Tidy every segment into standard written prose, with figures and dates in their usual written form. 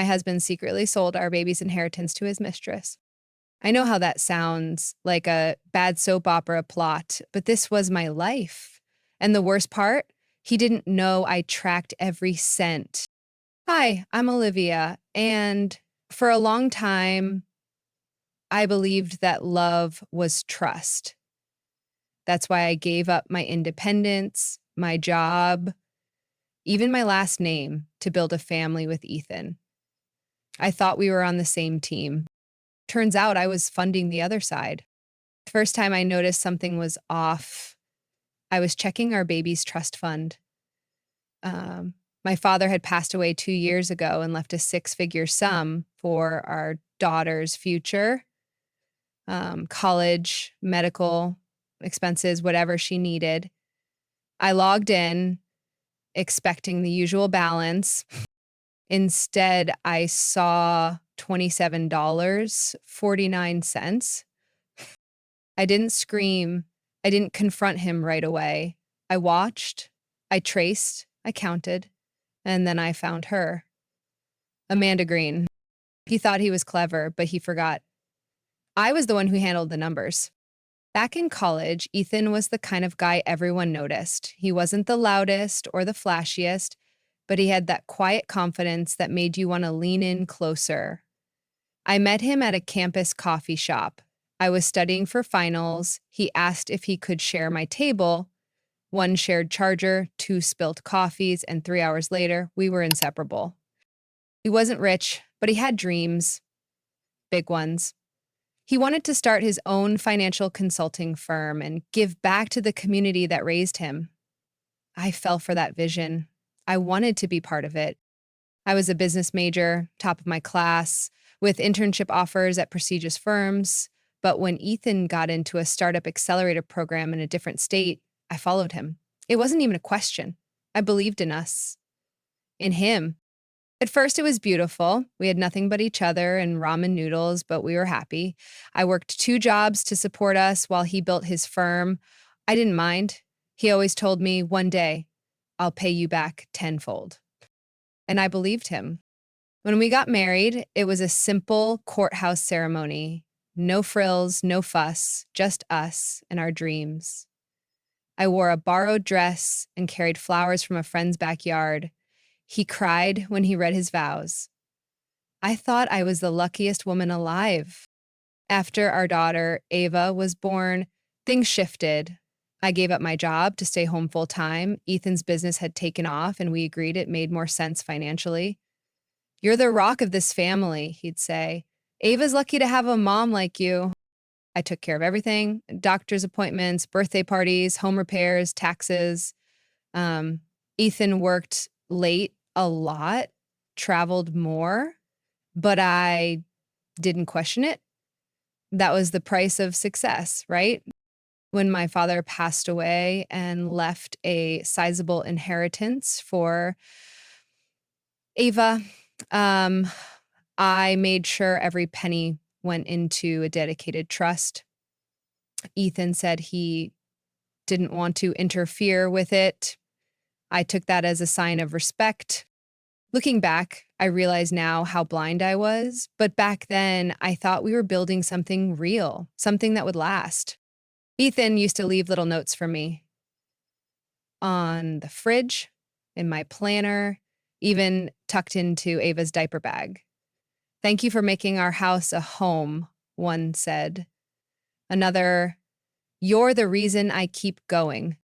husband secretly sold our baby's inheritance to his mistress. I know how that sounds like a bad soap opera plot, but this was my life. And the worst part, he didn't know I tracked every cent. Hi, I'm Olivia, and for a long time, I believed that love was trust. That's why I gave up my independence, my job, even my last name to build a family with Ethan. I thought we were on the same team. Turns out I was funding the other side. The first time I noticed something was off, I was checking our baby's trust fund. My father had passed away 2 years ago and left a six-figure sum for our daughter's future, college, medical expenses, whatever she needed. I logged in expecting the usual balance. Instead, I saw $27.49. I didn't scream. I didn't confront him right away. I watched, I traced, I counted, and then I found her. Amanda Green. He thought he was clever, but he forgot. I was the one who handled the numbers. Back in college, Ethan was the kind of guy everyone noticed. He wasn't the loudest or the flashiest, but he had that quiet confidence that made you want to lean in closer. I met him at a campus coffee shop. I was studying for finals. He asked if he could share my table. One shared charger, two spilled coffees, and 3 hours later, we were inseparable. He wasn't rich, but he had dreams, big ones. He wanted to start his own financial consulting firm and give back to the community that raised him. I fell for that vision. I wanted to be part of it. I was a business major, top of my class, with internship offers at prestigious firms. But when Ethan got into a startup accelerator program in a different state, I followed him. It wasn't even a question. I believed in us, in him. At first, it was beautiful. We had nothing but each other and ramen noodles, but we were happy. I worked 2 jobs to support us while he built his firm. I didn't mind. He always told me, one day, I'll pay you back tenfold. And I believed him. When we got married, it was a simple courthouse ceremony. No frills, no fuss, just us and our dreams. I wore a borrowed dress and carried flowers from a friend's backyard. He cried when he read his vows. I thought I was the luckiest woman alive. After our daughter, Ava, was born, things shifted. I gave up my job to stay home full time. Ethan's business had taken off, and we agreed it made more sense financially. You're the rock of this family, he'd say. Ava's lucky to have a mom like you. I took care of everything, doctor's appointments, birthday parties, home repairs, taxes. Ethan worked late a lot, traveled more, but I didn't question it. That was the price of success, right? When my father passed away and left a sizable inheritance for Ava, I made sure every penny went into a dedicated trust. Ethan said he didn't want to interfere with it. I took that as a sign of respect. Looking back, I realize now how blind I was, but back then I thought we were building something real, something that would last. Ethan used to leave little notes for me on the fridge, in my planner, even tucked into Ava's diaper bag. Thank you for making our house a home, one said. Another, you're the reason I keep going.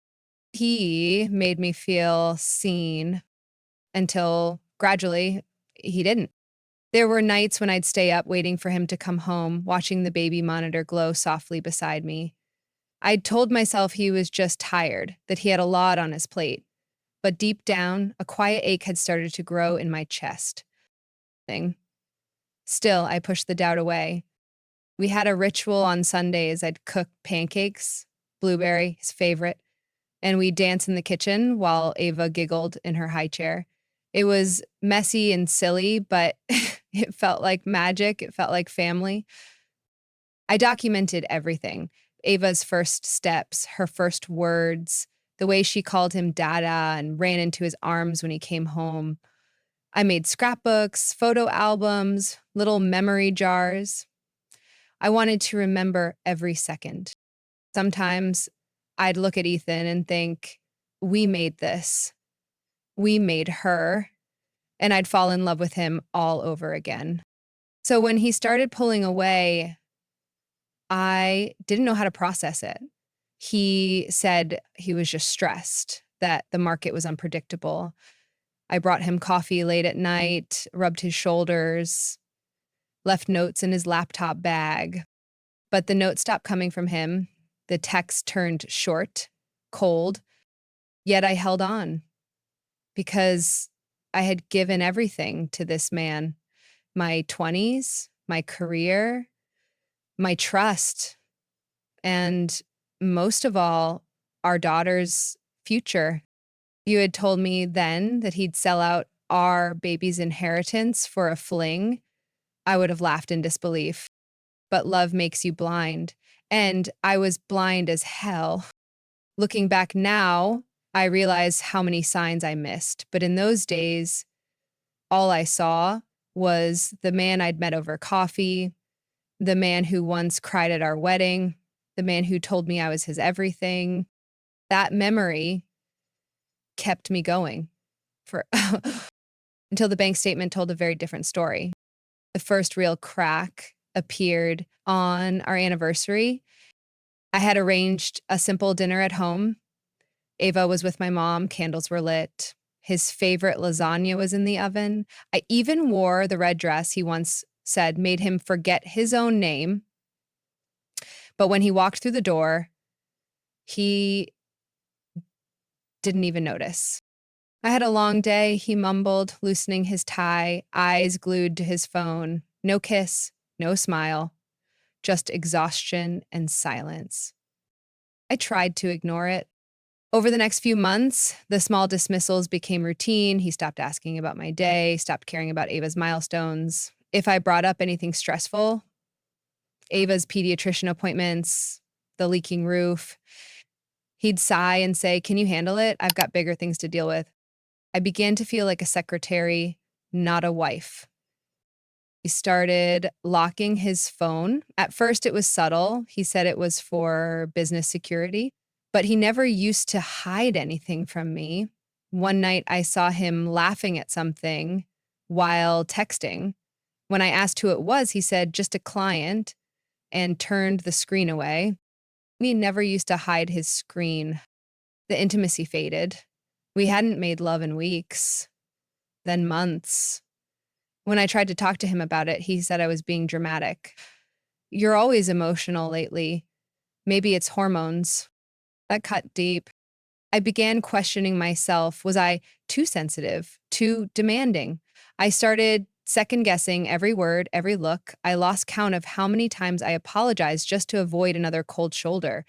He made me feel seen until gradually he didn't. There were nights when I'd stay up waiting for him to come home, watching the baby monitor glow softly beside me. I'd told myself he was just tired, that he had a lot on his plate. But deep down, a quiet ache had started to grow in my chest. Still, I pushed the doubt away. We had a ritual on Sundays. I'd cook pancakes, Blueberry, his favorite, and we'd dance in the kitchen while Ava giggled in her high chair. It was messy and silly, but it felt like magic. It felt like family. I documented everything. Ava's first steps, her first words, the way she called him Dada and ran into his arms when he came home. I made scrapbooks, photo albums, little memory jars. I wanted to remember every second. Sometimes I'd look at Ethan and think, we made this. We made her. And I'd fall in love with him all over again. So when he started pulling away, I didn't know how to process it. He said he was just stressed, that the market was unpredictable. I brought him coffee late at night, rubbed his shoulders, left notes in his laptop bag. But the notes stopped coming from him. The text turned short, cold, yet I held on because I had given everything to this man. My 20s, my career, my trust, and most of all, our daughter's future. You had told me then that he'd sell out our baby's inheritance for a fling. I would have laughed in disbelief. But love makes you blind. And I was blind as hell. Looking back now, I realize how many signs I missed. But in those days, all I saw was the man I'd met over coffee, the man who once cried at our wedding, the man who told me I was his everything. That memory kept me going for until the bank statement told a very different story. The first real crack appeared on our anniversary. I had arranged a simple dinner at home. Ava was with my mom, candles were lit. His favorite lasagna was in the oven. I even wore the red dress he once said made him forget his own name. But when he walked through the door, he didn't even notice. I had a long day, he mumbled, loosening his tie, eyes glued to his phone. No kiss, no smile, just exhaustion and silence. I tried to ignore it. Over the next few months, the small dismissals became routine. He stopped asking about my day, stopped caring about Ava's milestones. If I brought up anything stressful, Ava's pediatrician appointments, the leaking roof, he'd sigh and say, "Can you handle it? I've got bigger things to deal with." I began to feel like a secretary, not a wife. He started locking his phone. At first, it was subtle. He said it was for business security, but he never used to hide anything from me. One night, I saw him laughing at something while texting. When I asked who it was, he said, "Just a client," and turned the screen away. He never used to hide his screen. The intimacy faded. We hadn't made love in weeks, then months. When I tried to talk to him about it, he said I was being dramatic. "You're always emotional lately. Maybe it's hormones." That cut deep. I began questioning myself. Was I too sensitive, too demanding? I started second guessing every word, every look. I lost count of how many times I apologized just to avoid another cold shoulder.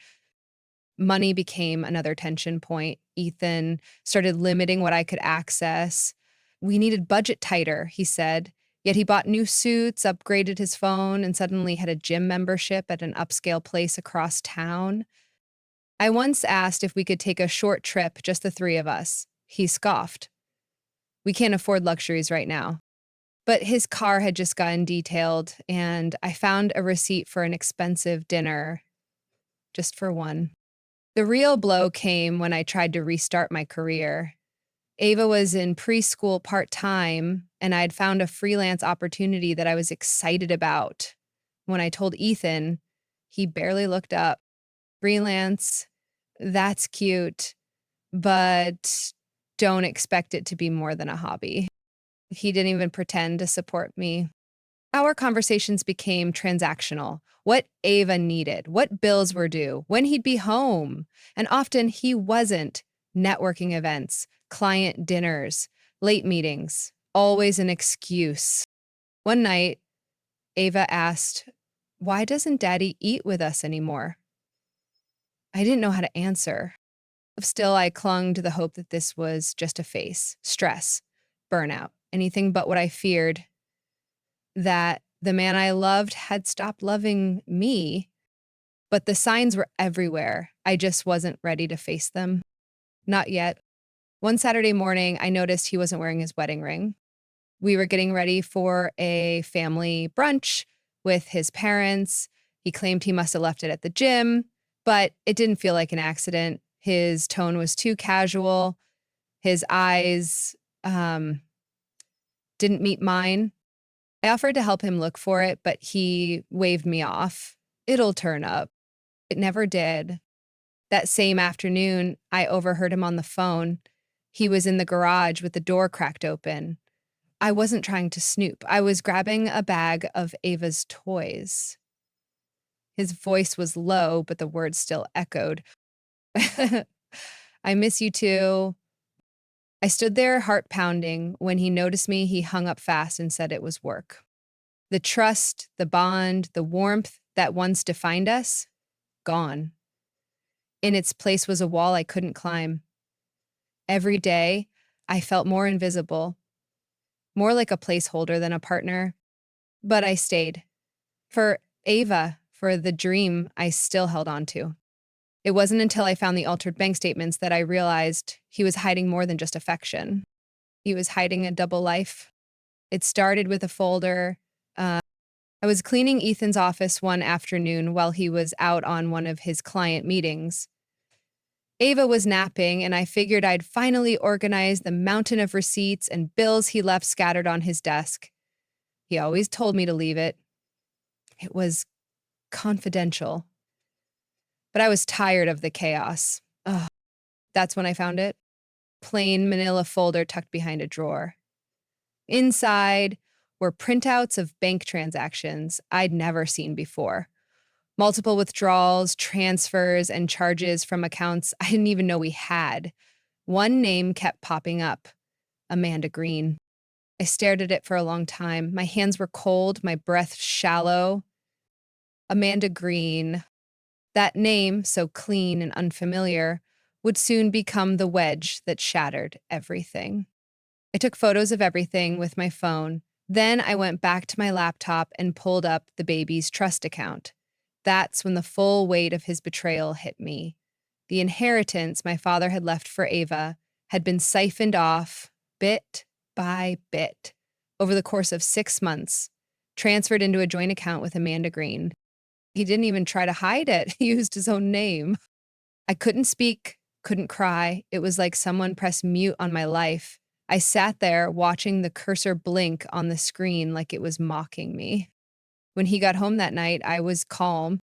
Money became another tension point. Ethan started limiting what I could access. We needed budget tighter, he said. Yet he bought new suits, upgraded his phone, and suddenly had a gym membership at an upscale place across town. I once asked if we could take a short trip, just the three of us. He scoffed. "We can't afford luxuries right now." But his car had just gotten detailed, and I found a receipt for an expensive dinner, just for one. The real blow came when I tried to restart my career. Ava was in preschool part-time, and I'd found a freelance opportunity that I was excited about. When I told Ethan, he barely looked up. "Freelance, that's cute, but don't expect it to be more than a hobby." He didn't even pretend to support me. Our conversations became transactional. What Ava needed, what bills were due, when he'd be home. And often he wasn't. Networking events, client dinners, late meetings, always an excuse. One night, Ava asked, "Why doesn't Daddy eat with us anymore?" I didn't know how to answer. Still, I clung to the hope that this was just a phase, stress, burnout, anything but what I feared, that the man I loved had stopped loving me, but the signs were everywhere. I just wasn't ready to face them. Not yet. One Saturday morning, I noticed he wasn't wearing his wedding ring. We were getting ready for a family brunch with his parents. He claimed he must have left it at the gym, but it didn't feel like an accident. His tone was too casual. His eyes didn't meet mine. I offered to help him look for it, but he waved me off. It'll turn up. It never did. That same afternoon, I overheard him on the phone. He was in the garage with the door cracked open. I wasn't trying to snoop. I was grabbing a bag of Ava's toys. His voice was low, but the words still echoed. I miss you too. I stood there, heart pounding. When he noticed me, he hung up fast and said it was work. The trust, the bond, the warmth that once defined us, gone. In its place was a wall I couldn't climb. Every day, I felt more invisible, more like a placeholder than a partner. But I stayed. For Ava, for the dream I still held on to. It wasn't until I found the altered bank statements that I realized he was hiding more than just affection. He was hiding a double life. It started with a folder. I was cleaning Ethan's office one afternoon while he was out on one of his client meetings. Ava was napping, and I figured I'd finally organize the mountain of receipts and bills he left scattered on his desk. He always told me to leave it. It was confidential. But I was tired of the chaos. Ugh. That's when I found it. Plain manila folder tucked behind a drawer. Inside were printouts of bank transactions I'd never seen before. Multiple withdrawals, transfers, and charges from accounts I didn't even know we had. One name kept popping up: Amanda Green. I stared at it for a long time. My hands were cold, my breath shallow. Amanda Green. That name, so clean and unfamiliar, would soon become the wedge that shattered everything. I took photos of everything with my phone. Then I went back to my laptop and pulled up the baby's trust account. That's when the full weight of his betrayal hit me. The inheritance my father had left for Ava had been siphoned off bit by bit over the course of 6 months, transferred into a joint account with Amanda Green. He didn't even try to hide it. He used his own name. I couldn't speak, couldn't cry. It was like someone pressed mute on my life. I sat there watching the cursor blink on the screen like it was mocking me. When he got home that night, I was calm,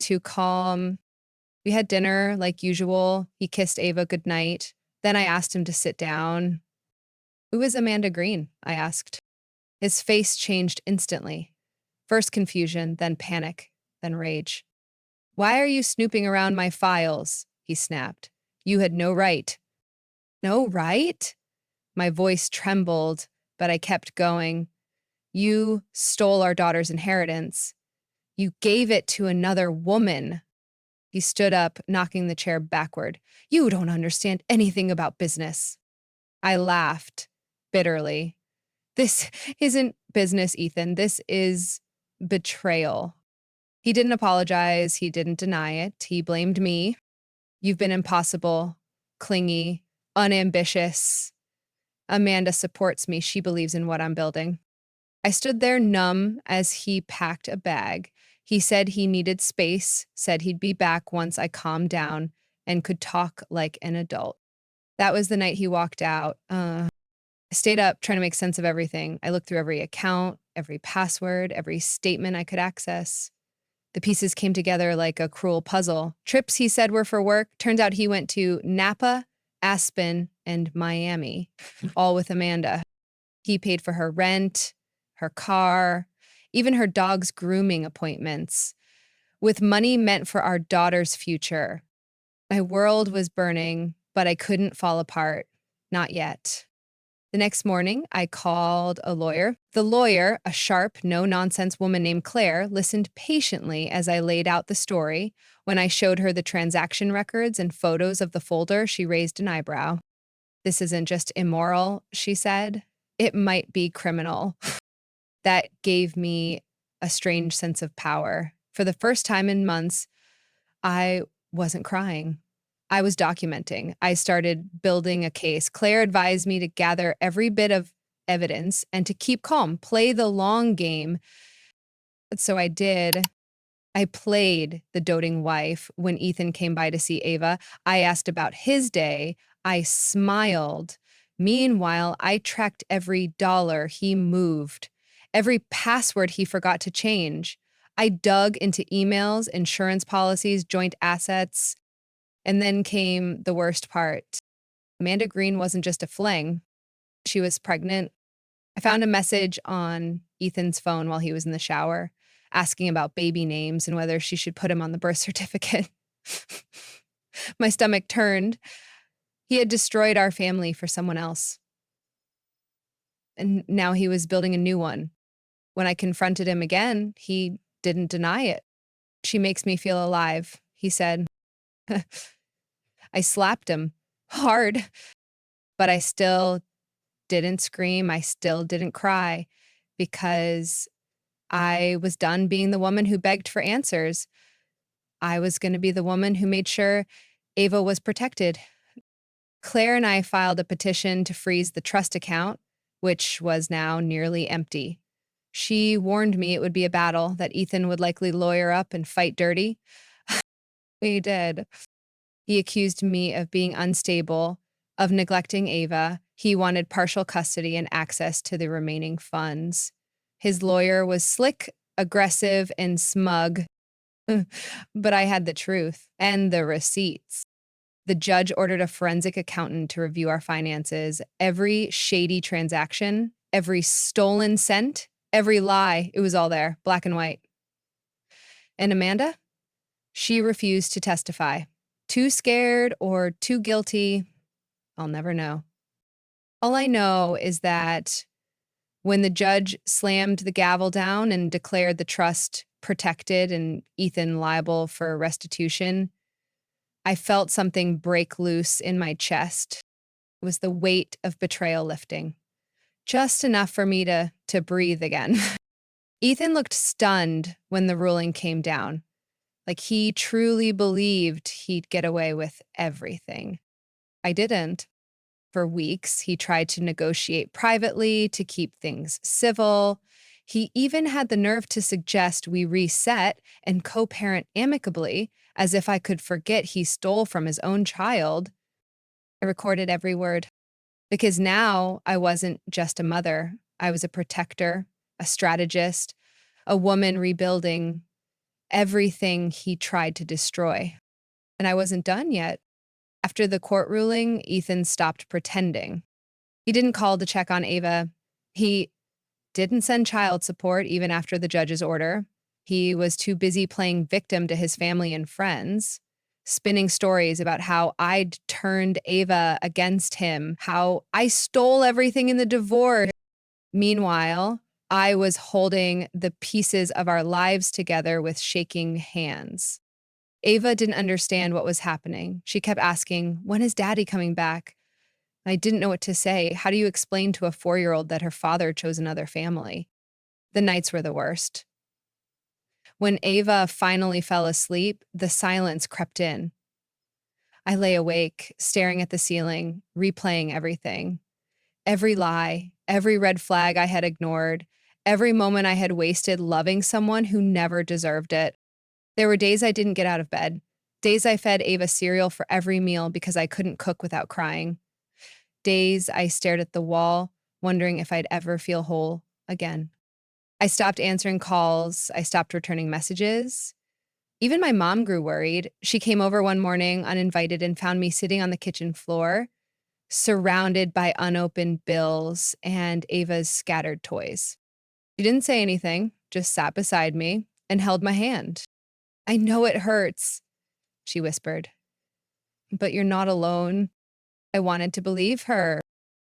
too calm. We had dinner like usual. He kissed Ava goodnight. Then I asked him to sit down. "Who is Amanda Green?" I asked. His face changed instantly. First confusion, then panic, then rage. "Why are you snooping around my files?" he snapped. "You had no right." "No right?" My voice trembled, but I kept going. "You stole our daughter's inheritance. You gave it to another woman." He stood up, knocking the chair backward. "You don't understand anything about business." I laughed bitterly. "This isn't business, Ethan. This is betrayal." He didn't apologize. He didn't deny it. He blamed me. "You've been impossible, clingy, unambitious. Amanda supports me. She believes in what I'm building." I stood there numb as he packed a bag. He said he needed space, said he'd be back once I calmed down and could talk like an adult. That was the night he walked out. I stayed up trying to make sense of everything. I looked through every account, every password, every statement I could access. The pieces came together like a cruel puzzle. Trips he said were for work. Turns out he went to Napa, Aspen, and Miami, all with Amanda. He paid for her rent, her car, even her dog's grooming appointments, with money meant for our daughter's future. My world was burning, but I couldn't fall apart. Not yet. The next morning, I called a lawyer. The lawyer, a sharp, no-nonsense woman named Claire, listened patiently as I laid out the story. When I showed her the transaction records and photos of the folder, she raised an eyebrow. "This isn't just immoral," she said. "It might be criminal." That gave me a strange sense of power. For the first time in months, I wasn't crying. I was documenting. I started building a case. Claire advised me to gather every bit of evidence and to keep calm, play the long game. So I did. I played the doting wife when Ethan came by to see Ava. I asked about his day. I smiled. Meanwhile, I tracked every dollar he moved, every password he forgot to change. I dug into emails, insurance policies, joint assets, and then came the worst part. Amanda Green wasn't just a fling, she was pregnant. I found a message on Ethan's phone while he was in the shower, asking about baby names and whether she should put him on the birth certificate. My stomach turned. He had destroyed our family for someone else. And now he was building a new one. When I confronted him again, he didn't deny it. She makes me feel alive, he said. I slapped him hard, but I still didn't scream. I still didn't cry because I was done being the woman who begged for answers. I was going to be the woman who made sure Ava was protected. Claire and I filed a petition to freeze the trust account, which was now nearly empty. She warned me it would be a battle, that Ethan would likely lawyer up and fight dirty. We did. He accused me of being unstable, of neglecting Ava. He wanted partial custody and access to the remaining funds. His lawyer was slick, aggressive, and smug. But I had the truth and the receipts. The judge ordered a forensic accountant to review our finances, every shady transaction, every stolen cent, every lie. It was all there, black and white. And Amanda? She refused to testify. Too scared or too guilty, I'll never know. All I know is that when the judge slammed the gavel down and declared the trust protected and Ethan liable for restitution, I felt something break loose in my chest. It was the weight of betrayal lifting, just enough for me to breathe again. Ethan looked stunned when the ruling came down, like he truly believed he'd get away with everything. I didn't. For weeks, he tried to negotiate privately to keep things civil. He even had the nerve to suggest we reset and co-parent amicably, as if I could forget he stole from his own child. I recorded every word, because now I wasn't just a mother. I was a protector, a strategist, a woman rebuilding everything he tried to destroy. And I wasn't done yet. After the court ruling, Ethan stopped pretending. He didn't call to check on Ava. He didn't send child support even after the judge's order. He was too busy playing victim to his family and friends, spinning stories about how I'd turned Ava against him, how I stole everything in the divorce. Meanwhile, I was holding the pieces of our lives together with shaking hands. Ava didn't understand what was happening. She kept asking, "When is Daddy coming back?" I didn't know what to say. How do you explain to a 4-year-old that her father chose another family? The nights were the worst. When Ava finally fell asleep, the silence crept in. I lay awake, staring at the ceiling, replaying everything. Every lie, every red flag I had ignored, every moment I had wasted loving someone who never deserved it. There were days I didn't get out of bed, days I fed Ava cereal for every meal because I couldn't cook without crying, days I stared at the wall, wondering if I'd ever feel whole again. I stopped answering calls, I stopped returning messages. Even my mom grew worried. She came over one morning uninvited and found me sitting on the kitchen floor, surrounded by unopened bills and Ava's scattered toys. She didn't say anything, just sat beside me and held my hand. "I know it hurts," she whispered, "but you're not alone." I wanted to believe her,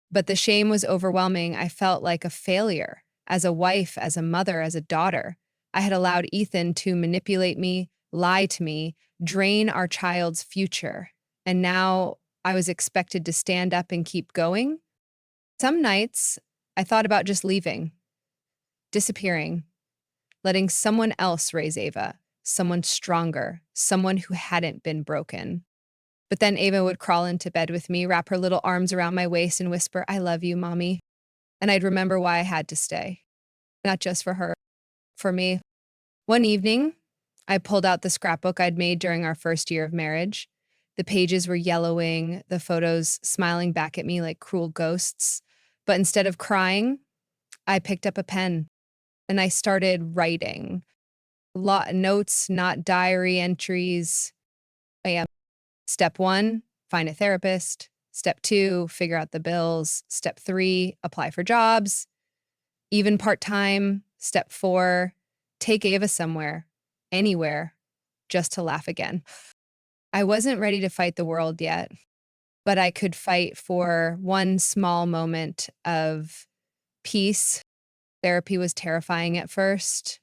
but the shame was overwhelming. I felt like a failure as a wife, as a mother, as a daughter. I had allowed Ethan to manipulate me, lie to me, drain our child's future. And now I was expected to stand up and keep going. Some nights I thought about just leaving, disappearing, letting someone else raise Ava, someone stronger, someone who hadn't been broken. But then Ava would crawl into bed with me, wrap her little arms around my waist and whisper, "I love you, Mommy." and I'd remember why I had to stay, not just for her, for me. One evening, I pulled out the scrapbook I'd made during our first year of marriage. The pages were yellowing, the photos smiling back at me like cruel ghosts. But instead of crying, I picked up a pen and I started writing. Notes, not diary entries. Step 1, find a therapist. Step 2, figure out the bills. Step 3, apply for jobs, even part-time. Step 4, take Ava somewhere, anywhere, just to laugh again. I wasn't ready to fight the world yet, but I could fight for one small moment of peace. Therapy was terrifying at first.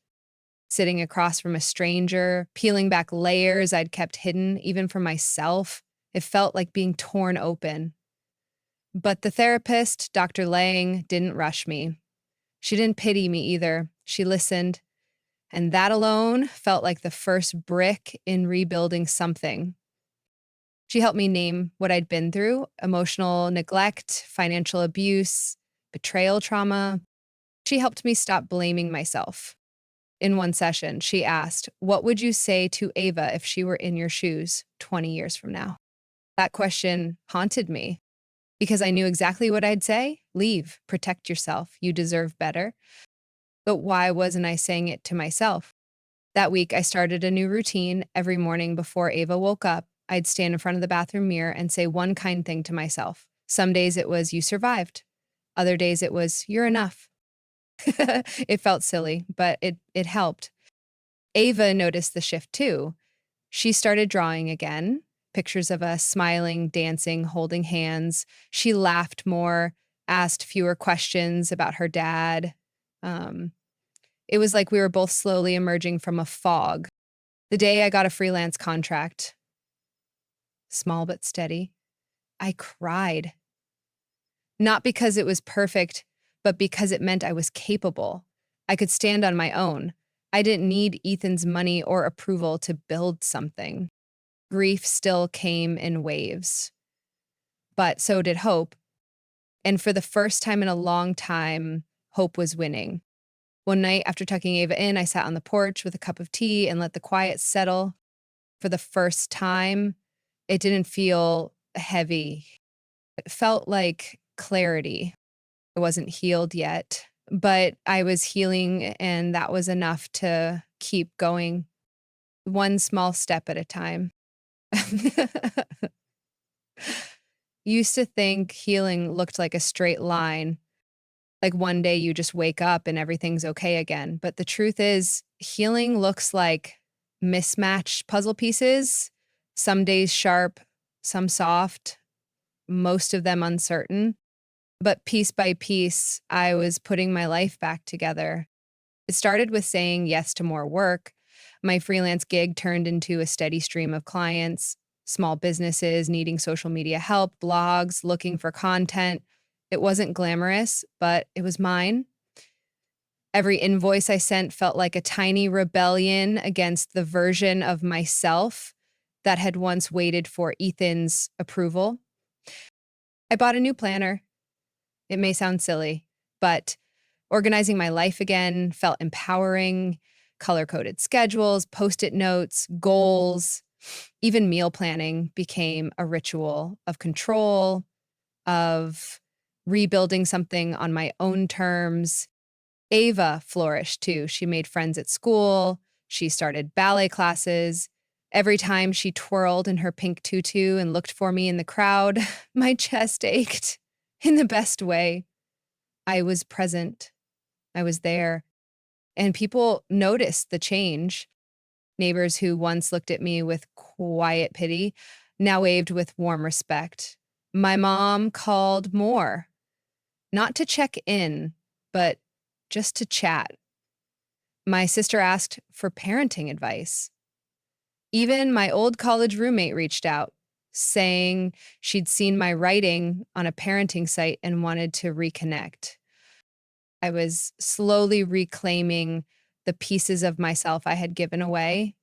Sitting across from a stranger, peeling back layers I'd kept hidden, even from myself. It felt like being torn open. But the therapist, Dr. Lang, didn't rush me. She didn't pity me either. She listened, and that alone felt like the first brick in rebuilding something. She helped me name what I'd been through: emotional neglect, financial abuse, betrayal trauma. She helped me stop blaming myself. In one session, she asked, "What would you say to Ava if she were in your shoes 20 years from now?" That question haunted me because I knew exactly what I'd say. Leave, protect yourself, you deserve better. But why wasn't I saying it to myself? That week, I started a new routine. Every morning before Ava woke up, I'd stand in front of the bathroom mirror and say one kind thing to myself. Some days it was, "You survived." Other days it was, "You're enough." It felt silly, but it helped. Ava noticed the shift too. She started drawing again, pictures of us smiling, dancing, holding hands. She laughed more, asked fewer questions about her dad. Um, it was like we were both slowly emerging from a fog. The day I got a freelance contract, small but steady, I cried. Not because it was perfect, but because it meant I was capable. I could stand on my own. I didn't need Ethan's money or approval to build something. Grief still came in waves, but so did hope. And for the first time in a long time, hope was winning. One night after tucking Ava in, I sat on the porch with a cup of tea and let the quiet settle. For the first time, it didn't feel heavy. It felt like clarity. I wasn't healed yet, but I was healing, and that was enough to keep going one small step at a time. Used to think healing looked like a straight line, like one day you just wake up and everything's okay again. But the truth is, healing looks like mismatched puzzle pieces, some days sharp, some soft, most of them uncertain. But piece by piece, I was putting my life back together. It started with saying yes to more work. My freelance gig turned into a steady stream of clients, small businesses needing social media help, blogs looking for content. It wasn't glamorous, but it was mine. Every invoice I sent felt like a tiny rebellion against the version of myself that had once waited for Ethan's approval. I bought a new planner. It may sound silly, but organizing my life again felt empowering. Color-coded schedules, post-it notes, goals, even meal planning became a ritual of control, of rebuilding something on my own terms. Ava flourished too. She made friends at school. She started ballet classes. Every time she twirled in her pink tutu and looked for me in the crowd, my chest ached in the best way. I was present. I was there. And people noticed the change. Neighbors who once looked at me with quiet pity now waved with warm respect. My mom called more, not to check in, but just to chat. My sister asked for parenting advice. Even my old college roommate reached out, saying she'd seen my writing on a parenting site and wanted to reconnect. I was slowly reclaiming the pieces of myself I had given away.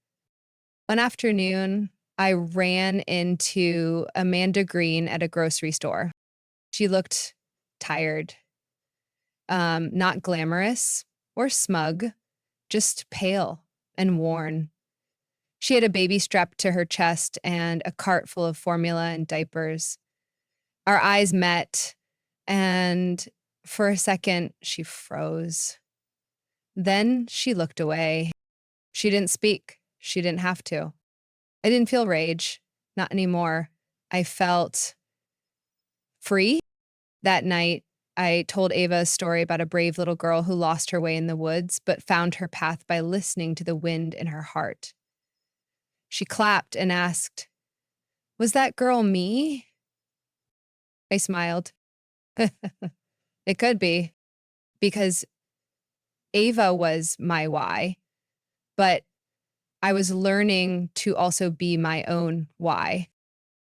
One afternoon, I ran into Amanda Green at a grocery store. She looked tired. not glamorous or smug, just pale and worn. She had a baby strapped to her chest and a cart full of formula and diapers. Our eyes met, and for a second, she froze. Then she looked away. She didn't speak. She didn't have to. I didn't feel rage, not anymore. I felt free. That night, I told Ava a story about a brave little girl who lost her way in the woods, but found her path by listening to the wind in her heart. She clapped and asked, "Was that girl me?" I smiled. It could be, because Ava was my why, but I was learning to also be my own why.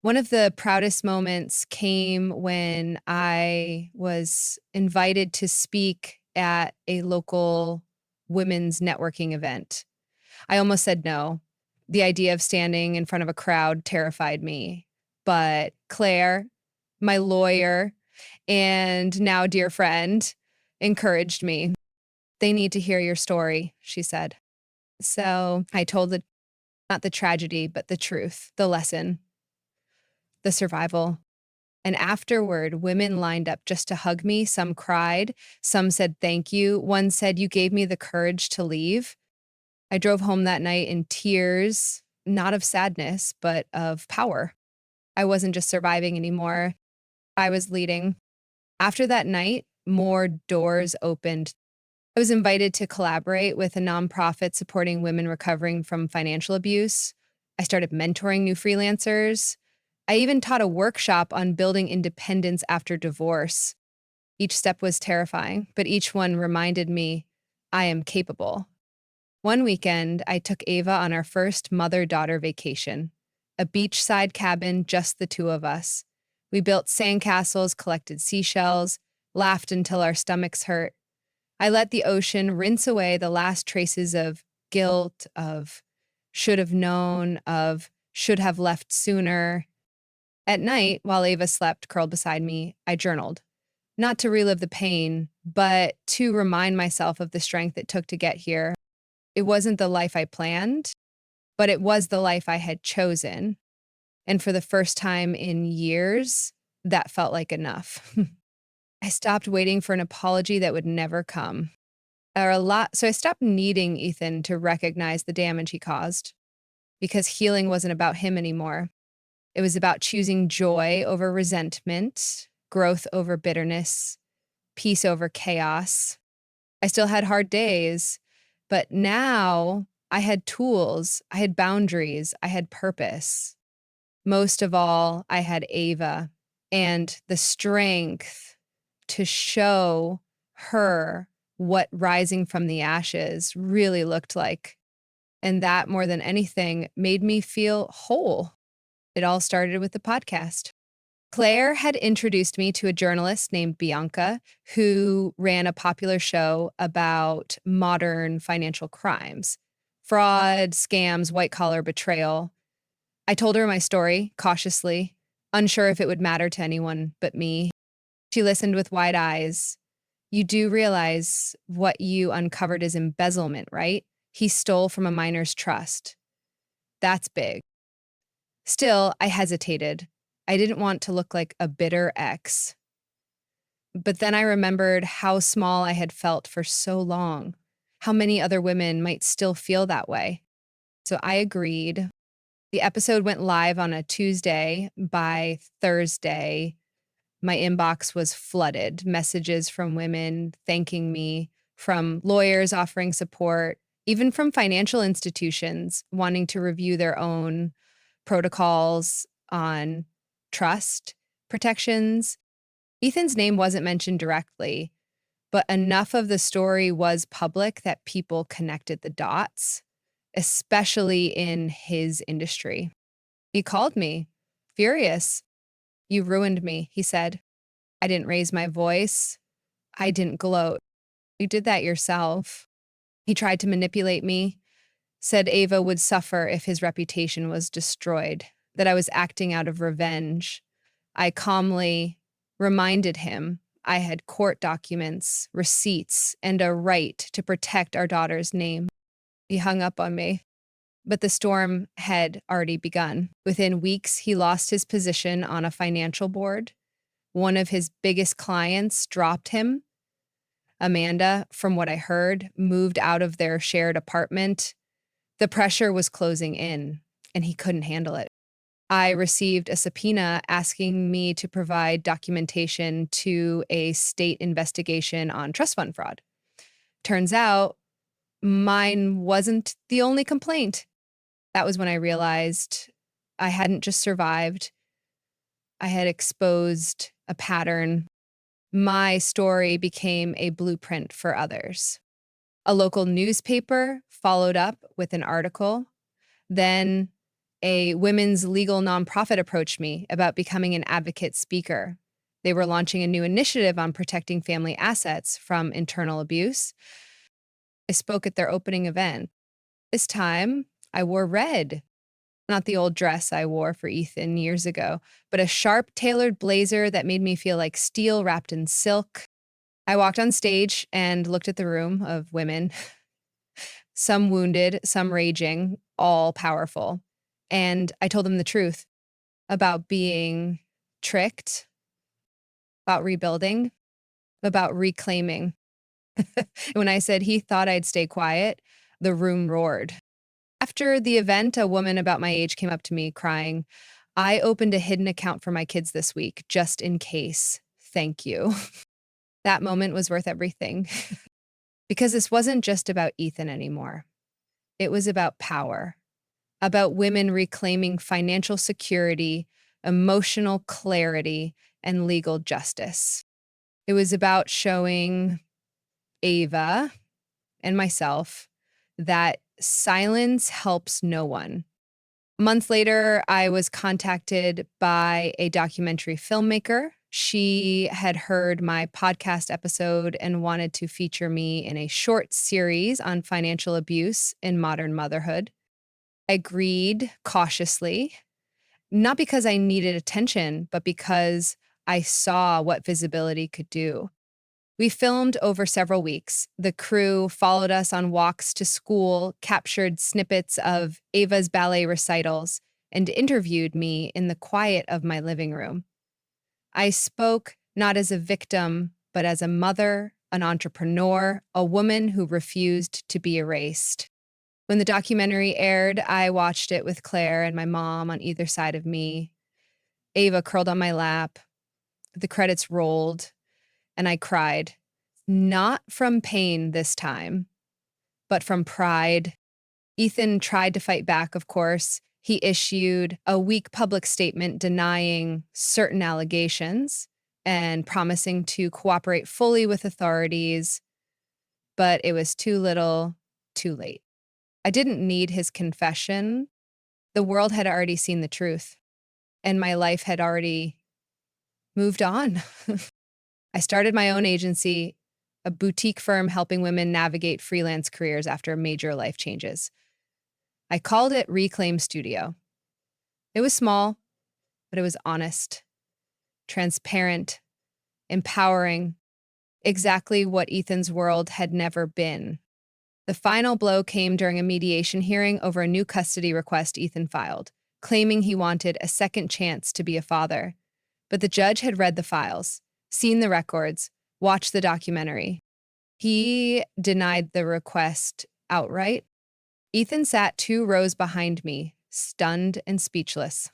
One of the proudest moments came when I was invited to speak at a local women's networking event. I almost said no. The idea of standing in front of a crowd terrified me. But Claire, my lawyer, and now dear friend, encouraged me. "They need to hear your story," she said. So I told not the tragedy, but the truth, the lesson, the survival. And afterward, women lined up just to hug me. Some cried. Some said thank you. One said, "You gave me the courage to leave." I drove home that night in tears, not of sadness, but of power. I wasn't just surviving anymore. I was leading. After that night, more doors opened. I was invited to collaborate with a nonprofit supporting women recovering from financial abuse. I started mentoring new freelancers. I even taught a workshop on building independence after divorce. Each step was terrifying, but each one reminded me I am capable. One weekend, I took Ava on our first mother-daughter vacation, a beachside cabin, just the two of us. We built sandcastles, collected seashells, laughed until our stomachs hurt. I let the ocean rinse away the last traces of guilt, of should have known, of should have left sooner. At night, while Ava slept curled beside me, I journaled. Not to relive the pain, but to remind myself of the strength it took to get here. It wasn't the life I planned, but it was the life I had chosen. And for the first time in years, that felt like enough. I stopped waiting for an apology that would never come. So I stopped needing Ethan to recognize the damage he caused, because healing wasn't about him anymore. It was about choosing joy over resentment, growth over bitterness, peace over chaos. I still had hard days, but now I had tools, I had boundaries, I had purpose. Most of all, I had Ava and the strength to show her what rising from the ashes really looked like. And that, more than anything, made me feel whole. It all started with the podcast. Claire had introduced me to a journalist named Bianca, who ran a popular show about modern financial crimes, fraud, scams, white-collar betrayal. I told her my story, cautiously, unsure if it would matter to anyone but me. She listened with wide eyes. "You do realize what you uncovered is embezzlement, right? He stole from a minor's trust. That's big." Still, I hesitated. I didn't want to look like a bitter ex. But then I remembered how small I had felt for so long, how many other women might still feel that way. So I agreed. The episode went live on a Tuesday. By Thursday, my inbox was flooded. Messages from women thanking me, from lawyers offering support, even from financial institutions wanting to review their own protocols on trust protections. Ethan's name wasn't mentioned directly, but enough of the story was public that people connected the dots, especially in his industry. He called me, furious. "You ruined me," he said. I didn't raise my voice. I didn't gloat. "You did that yourself." He tried to manipulate me, said Ava would suffer if his reputation was destroyed, that I was acting out of revenge. I calmly reminded him I had court documents, receipts, and a right to protect our daughter's name. He hung up on me. But the storm had already begun. Within weeks, he lost his position on a financial board. One of his biggest clients dropped him. Amanda, from what I heard, moved out of their shared apartment. The pressure was closing in, and he couldn't handle it. I received a subpoena asking me to provide documentation to a state investigation on trust fund fraud. Turns out mine wasn't the only complaint. That was when I realized I hadn't just survived, I had exposed a pattern. My story became a blueprint for others. A local newspaper followed up with an article. Then a women's legal nonprofit approached me about becoming an advocate speaker. They were launching a new initiative on protecting family assets from internal abuse. I spoke at their opening event. This time, I wore red. Not the old dress I wore for Ethan years ago, but a sharp tailored blazer that made me feel like steel wrapped in silk. I walked on stage and looked at the room of women, some wounded, some raging, all powerful. And I told them the truth about being tricked, about rebuilding, about reclaiming. When I said he thought I'd stay quiet, the room roared. After the event, a woman about my age came up to me crying, "I opened a hidden account for my kids this week, just in case. Thank you." That moment was worth everything because this wasn't just about Ethan anymore. It was about power, about women reclaiming financial security, emotional clarity, and legal justice. It was about showing Ava and myself that silence helps no one. Months later, I was contacted by a documentary filmmaker. She had heard my podcast episode and wanted to feature me in a short series on financial abuse in modern motherhood. I agreed cautiously, not because I needed attention, but because I saw what visibility could do. We filmed over several weeks. The crew followed us on walks to school, captured snippets of Ava's ballet recitals, and interviewed me in the quiet of my living room. I spoke not as a victim, but as a mother, an entrepreneur, a woman who refused to be erased. When the documentary aired, I watched it with Claire and my mom on either side of me. Ava curled on my lap. The credits rolled, and I cried. Not from pain this time, but from pride. Ethan tried to fight back, of course. He issued a weak public statement denying certain allegations and promising to cooperate fully with authorities, but it was too little, too late. I didn't need his confession. The world had already seen the truth, and my life had already moved on. I started my own agency, a boutique firm helping women navigate freelance careers after major life changes. I called it Reclaim Studio. It was small, but it was honest, transparent, empowering, exactly what Ethan's world had never been. The final blow came during a mediation hearing over a new custody request Ethan filed, claiming he wanted a second chance to be a father. But the judge had read the files, seen the records, watched the documentary. He denied the request outright. Ethan sat 2 rows behind me, stunned and speechless.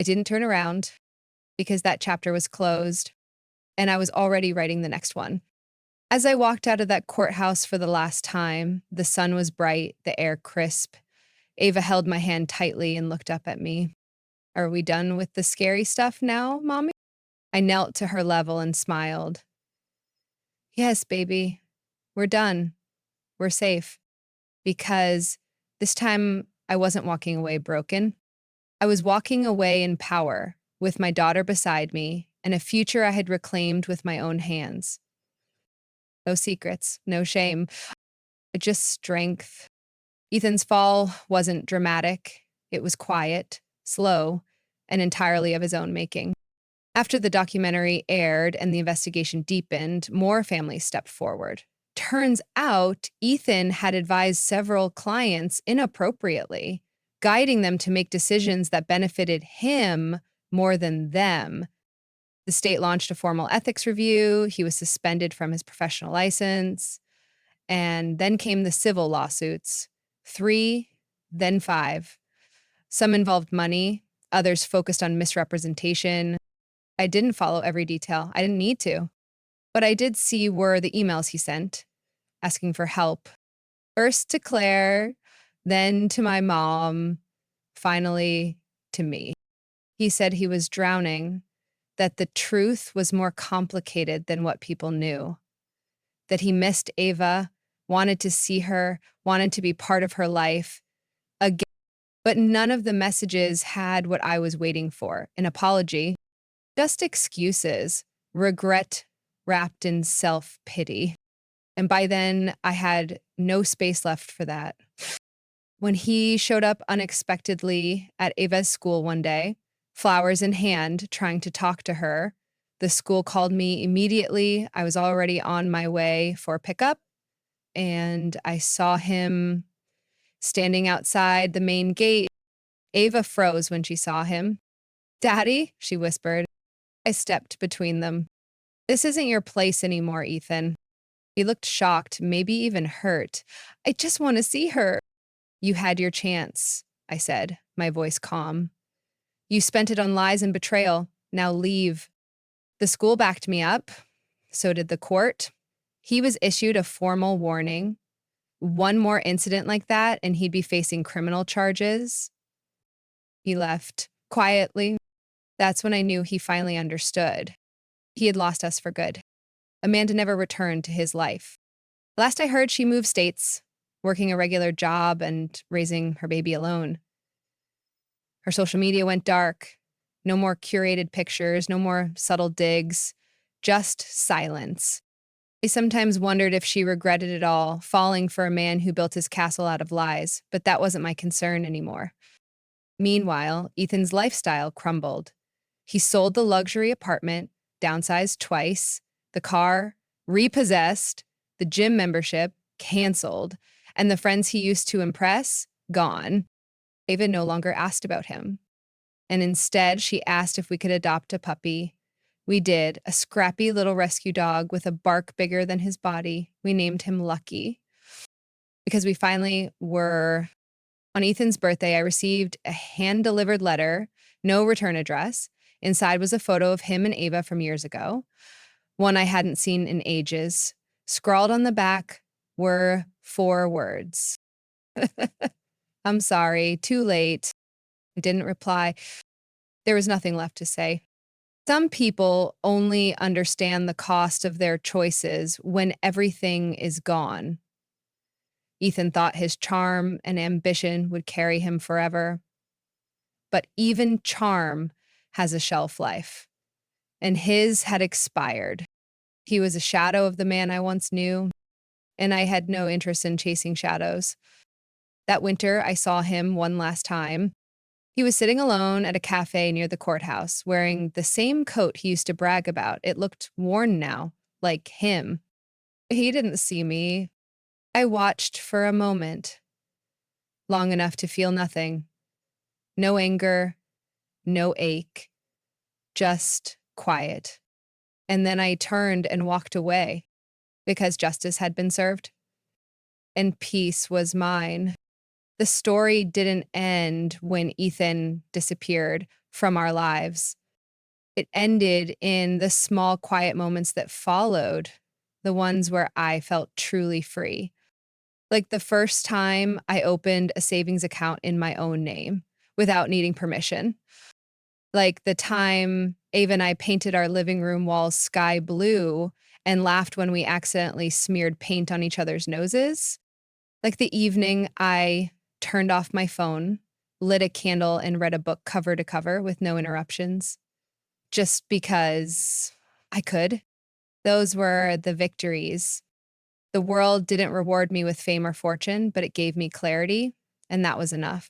I didn't turn around because that chapter was closed, and I was already writing the next one. As I walked out of that courthouse for the last time, the sun was bright, the air crisp. Ava held my hand tightly and looked up at me. "Are we done with the scary stuff now, Mommy?" I knelt to her level and smiled. "Yes, baby, we're done. We're safe." Because this time I wasn't walking away broken. I was walking away in power, with my daughter beside me and a future I had reclaimed with my own hands. No secrets, no shame, just strength. Ethan's fall wasn't dramatic. It was quiet, slow, and entirely of his own making. After the documentary aired and the investigation deepened, more families stepped forward. Turns out Ethan had advised several clients inappropriately, guiding them to make decisions that benefited him more than them. The state launched a formal ethics review. He was suspended from his professional license. And then came the civil lawsuits 3, then 5. Some involved money, others focused on misrepresentation. I didn't follow every detail. I didn't need to. What I did see were the emails he sent asking for help. First to Claire, then to my mom, finally to me. He said he was drowning, that the truth was more complicated than what people knew, that he missed Ava, wanted to see her, wanted to be part of her life again. But none of the messages had what I was waiting for, an apology, just excuses, regret wrapped in self-pity. And by then, I had no space left for that. When he showed up unexpectedly at Ava's school one day, flowers in hand, trying to talk to her, the school called me immediately. I was already on my way for pickup, and I saw him standing outside the main gate. Ava froze when she saw him. "Daddy," she whispered. I stepped between them. "This isn't your place anymore, Ethan." He looked shocked, maybe even hurt. "I just want to see her." "You had your chance," I said, my voice calm. "You spent it on lies and betrayal. Now leave." The school backed me up. So did the court. He was issued a formal warning. One more incident like that, and he'd be facing criminal charges. He left quietly. That's when I knew he finally understood. He had lost us for good. Amanda never returned to his life. Last I heard, she moved states, working a regular job and raising her baby alone. Her social media went dark. No more curated pictures, no more subtle digs, just silence. I sometimes wondered if she regretted it all, falling for a man who built his castle out of lies, but that wasn't my concern anymore. Meanwhile, Ethan's lifestyle crumbled. He sold the luxury apartment, downsized twice, the car repossessed, the gym membership canceled, and the friends he used to impress gone. Ava no longer asked about him. And instead, she asked if we could adopt a puppy. We did, a scrappy little rescue dog with a bark bigger than his body. We named him Lucky. Because we finally were. On Ethan's birthday, I received a hand-delivered letter, no return address. Inside was a photo of him and Ava from years ago, one I hadn't seen in ages. Scrawled on the back were 4 words. "I'm sorry, too late." I didn't reply. There was nothing left to say. Some people only understand the cost of their choices when everything is gone. Ethan thought his charm and ambition would carry him forever. But even charm has a shelf life, and his had expired. He was a shadow of the man I once knew, and I had no interest in chasing shadows. That winter, I saw him one last time. He was sitting alone at a cafe near the courthouse, wearing the same coat he used to brag about. It looked worn now, like him. He didn't see me. I watched for a moment, long enough to feel nothing. No anger, no ache, just quiet. And then I turned and walked away because justice had been served and peace was mine. The story didn't end when Ethan disappeared from our lives. It ended in the small, quiet moments that followed, the ones where I felt truly free. Like the first time I opened a savings account in my own name without needing permission. Like the time Ava and I painted our living room walls sky blue and laughed when we accidentally smeared paint on each other's noses. Like the evening I turned off my phone, lit a candle, and read a book cover to cover with no interruptions, just because I could. Those were the victories. The world didn't reward me with fame or fortune, but it gave me clarity, and that was enough.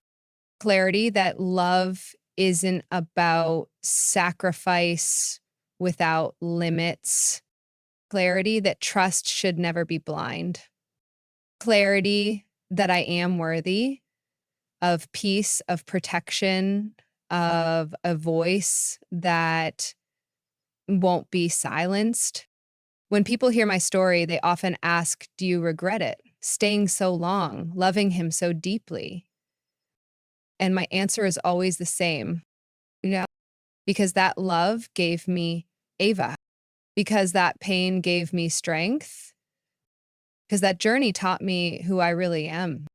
Clarity that love isn't about sacrifice without limits, clarity that trust should never be blind, clarity that I am worthy of peace, of protection, of a voice that won't be silenced. When people hear my story, they often ask, do you regret it? Staying so long, loving him so deeply? And my answer is always the same, you know, because that love gave me Ava, because that pain gave me strength, because that journey taught me who I really am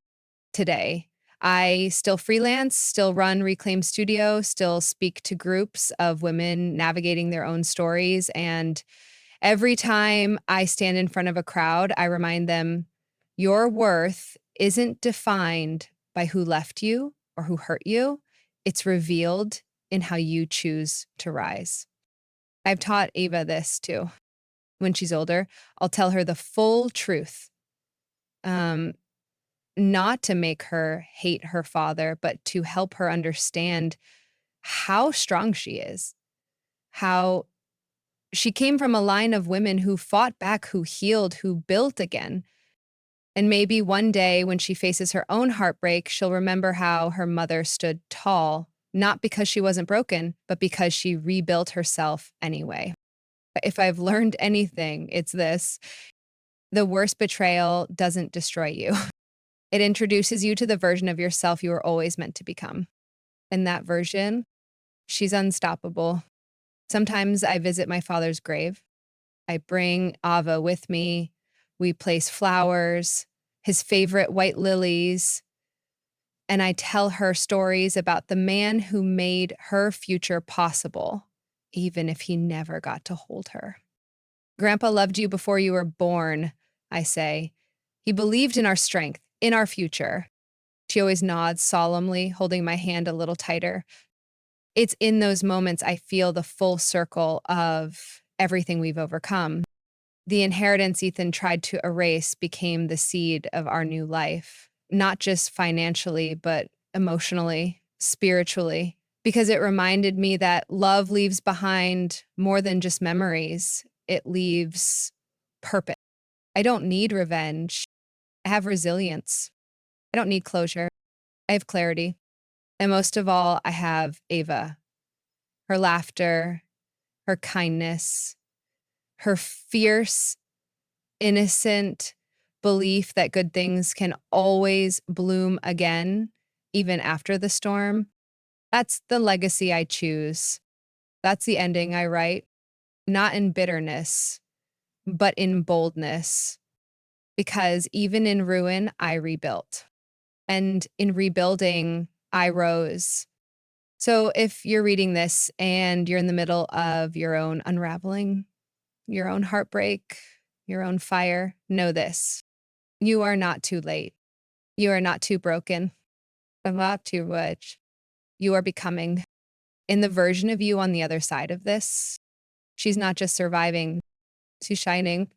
today. I still freelance, still run Reclaim Studio, still speak to groups of women navigating their own stories. And every time I stand in front of a crowd, I remind them your worth isn't defined by who left you or who hurt you. It's revealed in how you choose to rise. I've taught Ava this too. When she's older, I'll tell her the full truth. Not to make her hate her father, but to help her understand how strong she is, how she came from a line of women who fought back, who healed, who built again. And maybe one day when she faces her own heartbreak, she'll remember how her mother stood tall, not because she wasn't broken, but because she rebuilt herself anyway. If I've learned anything, it's this: the worst betrayal doesn't destroy you. It introduces you to the version of yourself you were always meant to become. And that version, she's unstoppable. Sometimes I visit my father's grave. I bring Ava with me. We place flowers, his favorite white lilies, and I tell her stories about the man who made her future possible, even if he never got to hold her. Grandpa loved you before you were born, I say. He believed in our strength, in our future. She always nods solemnly, holding my hand a little tighter. It's in those moments I feel the full circle of everything we've overcome. The inheritance Ethan tried to erase became the seed of our new life, not just financially, but emotionally, spiritually, because it reminded me that love leaves behind more than just memories. It leaves purpose. I don't need revenge. I have resilience. I don't need closure. I have clarity. And most of all, I have Ava, her laughter, her kindness, her fierce, innocent belief that good things can always bloom again, even after the storm. That's the legacy I choose. That's the ending I write, not in bitterness, but in boldness. Because even in ruin, I rebuilt. And in rebuilding, I rose. So if you're reading this and you're in the middle of your own unraveling, your own heartbreak, your own fire, know this: you are not too late. You are not too broken. I'm not too much. You are becoming. In the version of you on the other side of this, she's not just surviving, she's shining.